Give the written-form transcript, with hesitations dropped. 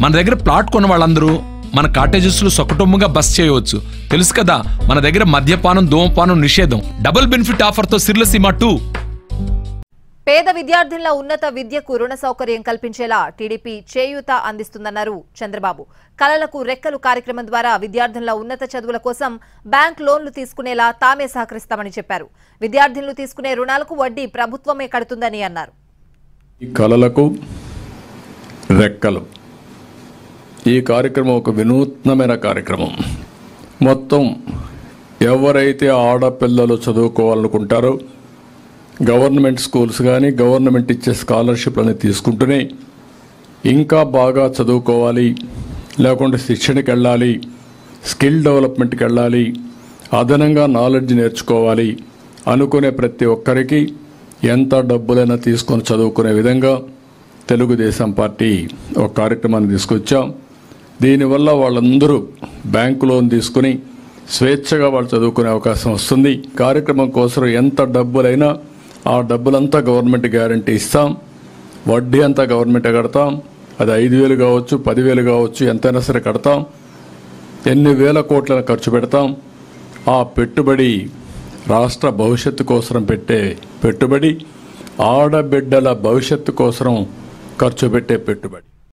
మన దగ్గర ప్లాట్ కొన్న వాళ్ళందరూ మన కాటేజెస్లో సకుటుంబంగా బస్ చేయవచ్చు. తెలుసు కదా, మన దగ్గర మద్యపానం, ధూమపానం నిషేధం. Double benefit ఆఫర్తో సిర్లసీమ 2. పేద విద్యార్థుల ఉన్నత విద్యకు రుణ సౌకర్యం కల్పించేలా టీడీపీ చేయూత అందిస్తుందన్నారు చంద్రబాబు. కలలకు రెక్కలు కార్యక్రమం ద్వారా విద్యార్థుల ఉన్నత చదువుల కోసం బ్యాంక్ లోన్లు తీసుకునేలా తామే సహకరిస్తామని చెప్పారు. విద్యార్థులు తీసుకునే రుణాలకు వడ్డీ ప్రభుత్వమే కడుతుందని అన్నారు. కలలకు రెక్కలు ఈ కార్యక్రమం ఒక వినూత్నమైన కార్యక్రమం. మొత్తం ఎవరైతే ఆడపిల్లలు చదువుకోవాలనుకుంటారో గవర్నమెంట్ స్కూల్స్ కానీ గవర్నమెంట్ ఇచ్చే స్కాలర్షిప్లని తీసుకుంటూనే ఇంకా బాగా చదువుకోవాలి, లేకుంటే శిక్షణకి వెళ్ళాలి, స్కిల్ డెవలప్మెంట్కి వెళ్ళాలి, అదనంగా నాలెడ్జ్ నేర్చుకోవాలి అనుకునే ప్రతి ఒక్కరికి ఎంత డబ్బులైనా తీసుకొని చదువుకునే విధంగా తెలుగుదేశం పార్టీ ఒక కార్యక్రమాన్ని తీసుకొచ్చాం. దీనివల్ల వాళ్ళందరూ బ్యాంకు లోన్ తీసుకుని స్వేచ్ఛగా వాళ్ళు చదువుకునే అవకాశం వస్తుంది. కార్యక్రమం కోసం ఎంత డబ్బులైనా ఆ డబ్బులంతా గవర్నమెంట్ గ్యారంటీ ఇస్తాం. వడ్డీ అంతా గవర్నమెంటే కడతాం. అది 5,000 కావచ్చు, 10,000 కావచ్చు, ఎంతైనా సరే కడతాం. ఎన్ని వేల కోట్లను ఖర్చు పెడతాం. ఆ పెట్టుబడి రాష్ట్ర భవిష్యత్తు కోసం పెట్టే పెట్టుబడి, ఆడబిడ్డల భవిష్యత్తు కోసం ఖర్చు పెట్టే పెట్టుబడి.